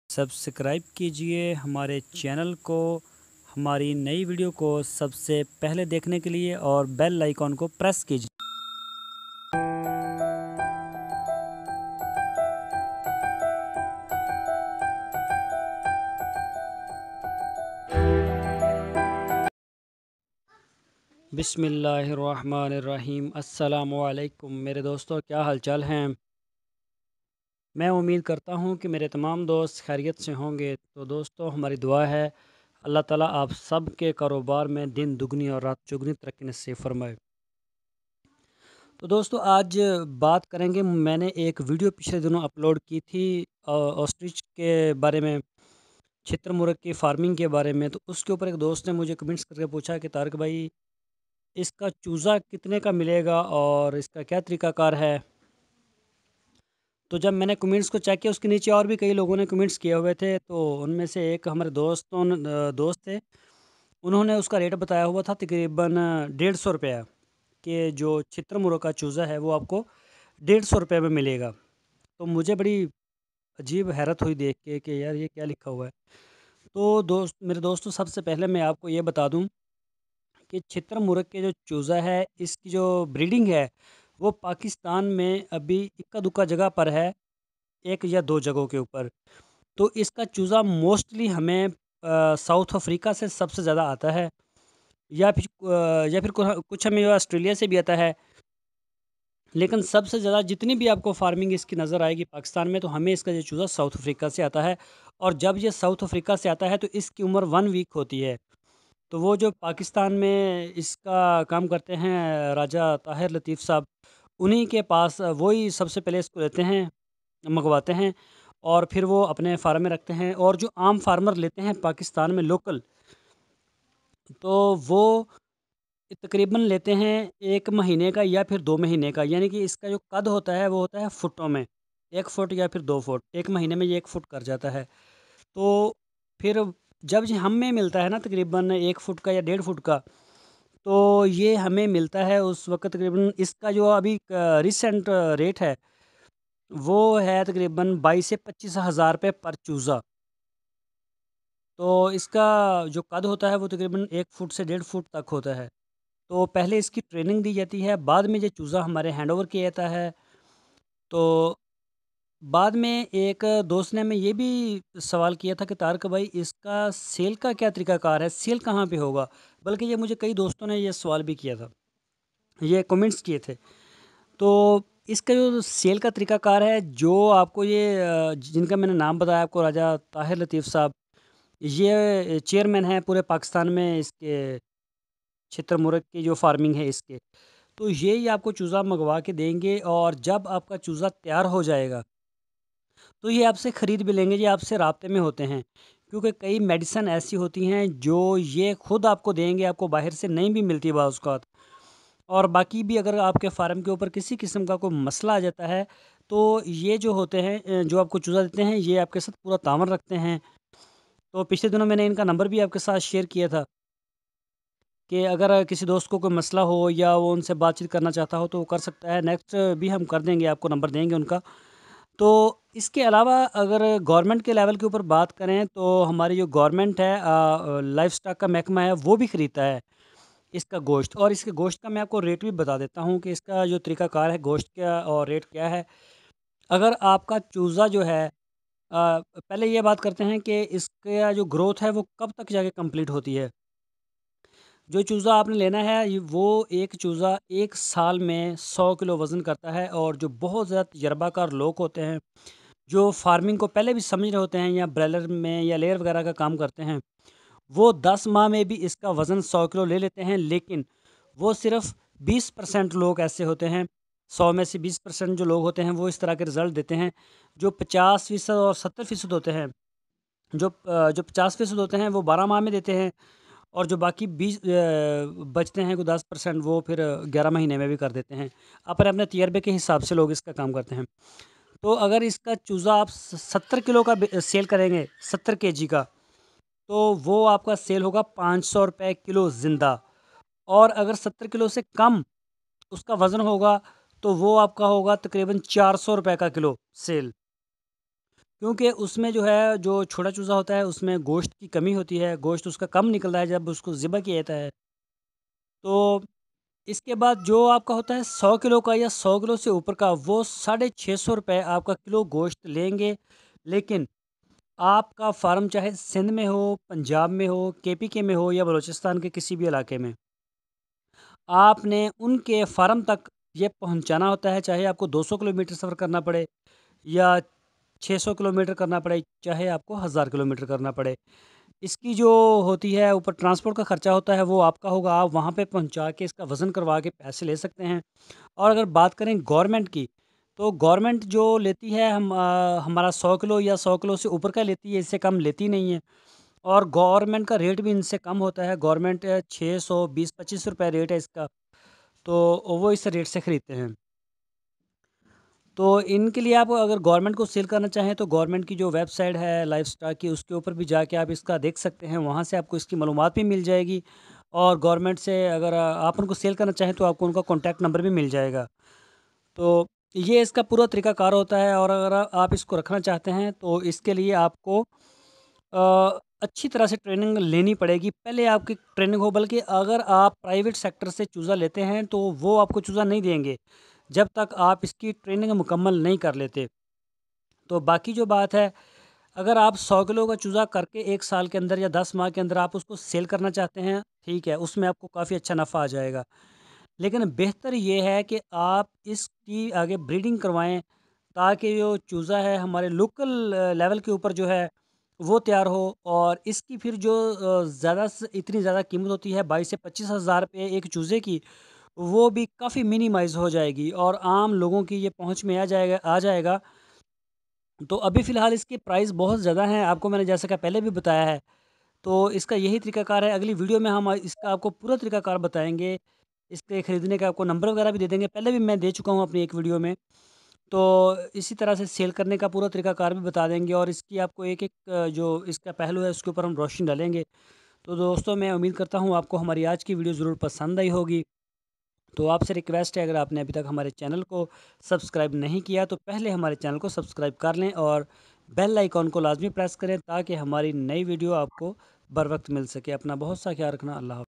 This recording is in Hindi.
सब्सक्राइब कीजिए हमारे चैनल को, हमारी नई वीडियो को सबसे पहले देखने के लिए और बेल आइकॉन को प्रेस कीजिए। बिस्मिल्लाहिर्रहमानिर्रहीम। अस्सलामुअलैकुम मेरे दोस्तों, क्या हालचाल हैं। मैं उम्मीद करता हूं कि मेरे तमाम दोस्त खैरियत से होंगे। तो दोस्तों, हमारी दुआ है अल्लाह ताला आप सब के कारोबार में दिन दुगनी और रात चौगुनी तरक्की नसीब फरमाए। तो दोस्तों, आज बात करेंगे। मैंने एक वीडियो पिछले दिनों अपलोड की थी ऑस्ट्रिच के बारे में, छितर मुर्ग की फार्मिंग के बारे में। तो उसके ऊपर एक दोस्त ने मुझे कमेंट्स करके पूछा कि तारिक भाई, इसका चूज़ा कितने का मिलेगा और इसका क्या तरीकाकार है। तो जब मैंने कमेंट्स को चेक किया, उसके नीचे और भी कई लोगों ने कमेंट्स किए हुए थे। तो उनमें से एक हमारे दोस्त थे, उन्होंने उसका रेट बताया हुआ था तकरीबन 150 रुपया, कि जो छितर मुर्ग का चूज़ा है वो आपको 150 रुपये में मिलेगा। तो मुझे बड़ी अजीब हैरत हुई देख के कि यार ये क्या लिखा हुआ है। तो मेरे दोस्तों, सबसे पहले मैं आपको ये बता दूं कि छितर मुर्ग के जो चूज़ा है, इसकी जो ब्रीडिंग है वो पाकिस्तान में अभी इक्का दुक्का जगह पर है, एक या दो जगहों के ऊपर। तो इसका चूज़ा मोस्टली हमें साउथ अफ्रीका से सबसे ज़्यादा आता है, या फिर कुछ हमें ऑस्ट्रेलिया से भी आता है। लेकिन सबसे ज़्यादा जितनी भी आपको फार्मिंग इसकी नज़र आएगी पाकिस्तान में, तो हमें इसका ये चूज़ा साउथ अफ्रीका से आता है। और जब ये साउथ अफ्रीका से आता है तो इसकी उम्र 1 वीक होती है। तो वो जो पाकिस्तान में इसका काम करते हैं राजा ताहिर लतीफ़ साहब, उन्हीं के पास वही सबसे पहले इसको लेते हैं, मंगवाते हैं, और फिर वो अपने फार्म में रखते हैं। और जो आम फार्मर लेते हैं पाकिस्तान में लोकल, तो वो तकरीबन लेते हैं 1 महीने का या फिर 2 महीने का। यानी कि इसका जो कद होता है वो होता है फुटों में, 1 फुट या फिर 2 फुट। 1 महीने में ये 1 फुट कर जाता है। तो फिर जब ये हमें मिलता है ना तकरीबन 1 फुट का या 1.5 फुट का, तो ये हमें मिलता है उस वक्त तकरीबन, इसका जो अभी रिसेंट रेट है वो है तकरीबन 22 से 25 हज़ार रुपये पर चूज़ा। तो इसका जो कद होता है वो तकरीबन 1 फुट से 1.5 फुट तक होता है। तो पहले इसकी ट्रेनिंग दी जाती है, बाद में ये चूज़ा हमारे हैंड ओवर किया जाता है। तो बाद में एक दोस्त ने हमें ये भी सवाल किया था कि तारक भाई, इसका सेल का क्या तरीकाकार है, सेल कहाँ पे होगा। बल्कि ये मुझे कई दोस्तों ने ये सवाल भी किया था, ये कमेंट्स किए थे। तो इसका जो सेल का तरीकाकार है, जो आपको ये जिनका मैंने नाम बताया आपको, राजा ताहिर लतीफ़ साहब, ये चेयरमैन हैं पूरे पाकिस्तान में इसके छितर मुर्ग की जो फार्मिंग है इसके। तो ये ही आपको चूज़ा मंगवा के देंगे, और जब आपका चूज़ा तैयार हो जाएगा तो ये आपसे ख़रीद भी लेंगे, ये आपसे राब्ते में होते हैं। क्योंकि कई मेडिसिन ऐसी होती हैं जो ये खुद आपको देंगे, आपको बाहर से नहीं भी मिलती बाज़ औक़ात। और बाकी भी अगर आपके फार्म के ऊपर किसी किस्म का कोई मसला आ जाता है, तो ये जो होते हैं जो आपको चूज़ा देते हैं, ये आपके साथ पूरा तावन रखते हैं। तो पिछले दिनों मैंने इनका नंबर भी आपके साथ शेयर किया था कि अगर किसी दोस्त को कोई मसला हो या वो उनसे बातचीत करना चाहता हो तो वो कर सकता है। नेक्स्ट भी हम कर देंगे, आपको नंबर देंगे उनका। तो इसके अलावा अगर गवर्नमेंट के लेवल के ऊपर बात करें, तो हमारी जो गवर्नमेंट है, लाइफ स्टॉक का महकमा है, वो भी ख़रीदता है इसका गोश्त। और इसके गोश्त का मैं आपको रेट भी बता देता हूँ कि इसका जो तरीकाकार है गोश्त का और रेट क्या है। अगर आपका चूज़ा जो है, पहले ये बात करते हैं कि इसका जो ग्रोथ है वो कब तक जाके कंप्लीट होती है। जो चूज़ा आपने लेना है, वो एक चूज़ा 1 साल में 100 किलो वज़न करता है। और जो बहुत ज़्यादा तजर्बाकार लोग होते हैं, जो फार्मिंग को पहले भी समझ रहे होते हैं, या ब्रॉयलर में या लेयर वगैरह का काम करते हैं, वो 10 माह में भी इसका वज़न 100 किलो ले लेते हैं। लेकिन वो सिर्फ़ 20% लोग ऐसे होते हैं, 100 में से 20% जो लोग होते हैं वो इस तरह के रिज़ल्ट देते हैं। जो 50% और 70% होते हैं, जो 50% होते हैं वो 12 माह में देते हैं। और जो बाकी 20 बचते हैं को 10%, वो फिर 11 महीने में भी कर देते हैं। अपने अपने तजर्बे के हिसाब से लोग इसका काम करते हैं। तो अगर इसका चूज़ा आप 70 किलो का सेल करेंगे, 70 kg का, तो वो आपका सेल होगा 500 रुपये किलो ज़िंदा। और अगर 70 किलो से कम उसका वज़न होगा, तो वो आपका होगा तकरीबन 400 रुपये का किलो सेल। क्योंकि उसमें जो है, जो छोटा चूज़ा होता है उसमें गोश्त की कमी होती है, गोश्त उसका कम निकलता है जब उसको ज़िबा किया जाता है। तो इसके बाद जो आपका होता है 100 किलो का या 100 किलो से ऊपर का, वो ₹650 आपका किलो गोश्त लेंगे। लेकिन आपका फ़ार्म चाहे सिंध में हो, पंजाब में हो, केपीके में हो या बलूचिस्तान के किसी भी इलाके में, आपने उनके फ़ार्म तक ये पहुँचाना होता है, चाहे आपको 200 किलोमीटर सफ़र करना पड़े या 600 किलोमीटर करना पड़े, चाहे आपको 1000 किलोमीटर करना पड़े। इसकी जो होती है ऊपर ट्रांसपोर्ट का खर्चा होता है, वो आपका होगा। आप वहाँ पे पहुँचा के इसका वज़न करवा के पैसे ले सकते हैं। और अगर बात करें गवर्नमेंट की, तो गवर्नमेंट जो लेती है हमारा 100 किलो या 100 किलो से ऊपर का लेती है, इससे कम लेती नहीं है। और गवर्नमेंट का रेट भी इनसे कम होता है। गवर्नमेंट 620-25 रुपए रेट है इसका, तो वो इस रेट से ख़रीदते हैं। तो इनके लिए आप अगर गवर्नमेंट को सेल करना चाहें, तो गवर्नमेंट की जो वेबसाइट है लाइवस्टॉक की, उसके ऊपर भी जाके आप इसका देख सकते हैं। वहाँ से आपको इसकी मालूमात भी मिल जाएगी। और गवर्नमेंट से अगर आप उनको सेल करना चाहें, तो आपको उनका कॉन्टैक्ट नंबर भी मिल जाएगा। तो ये इसका पूरा तरीक़ाकार होता है। और अगर आप इसको रखना चाहते हैं, तो इसके लिए आपको अच्छी तरह से ट्रेनिंग लेनी पड़ेगी। पहले आपकी ट्रेनिंग हो, बल्कि अगर आप प्राइवेट सेक्टर से चूज़ा लेते हैं, तो वो आपको चूज़ा नहीं देंगे, जब तक आप इसकी ट्रेनिंग मुकम्मल नहीं कर लेते। तो बाकी जो बात है, अगर आप 100 किलो का चूज़ा करके 1 साल के अंदर या 10 माह के अंदर आप उसको सेल करना चाहते हैं, ठीक है, उसमें आपको काफ़ी अच्छा नफ़ा आ जाएगा। लेकिन बेहतर ये है कि आप इसकी आगे ब्रीडिंग करवाएँ, ताकि जो चूज़ा है हमारे लोकल लेवल के ऊपर जो है वो तैयार हो। और इसकी फिर जो ज़्यादा से इतनी ज़्यादा कीमत होती है, 22 से 25 हज़ार रुपये एक चूज़े की, वो भी काफ़ी मिनिमाइज़ हो जाएगी और आम लोगों की ये पहुँच में आ जाएगा। तो अभी फ़िलहाल इसके प्राइस बहुत ज़्यादा हैं, आपको मैंने जैसा कि पहले भी बताया है। तो इसका यही तरीक़ाकार है। अगली वीडियो में हम इसका आपको पूरा तरीक़ाकार बताएँगे। इसके ख़रीदने का आपको नंबर वगैरह भी दे देंगे, पहले भी मैं दे चुका हूँ अपनी एक वीडियो में। तो इसी तरह से सेल करने का पूरा तरीक़ाकार भी बता देंगे, और इसकी आपको एक-एक जो इसका पहलू है उसके ऊपर हम रोशनी डालेंगे। तो दोस्तों, मैं उम्मीद करता हूँ आपको हमारी आज की वीडियो ज़रूर पसंद आई होगी। तो आपसे रिक्वेस्ट है, अगर आपने अभी तक हमारे चैनल को सब्सक्राइब नहीं किया, तो पहले हमारे चैनल को सब्सक्राइब कर लें और बेल आइकॉन को लाज़मी प्रेस करें, ताकि हमारी नई वीडियो आपको बर वक्त मिल सके। अपना बहुत सा ख्याल रखना। अल्लाह हाफ़िज़।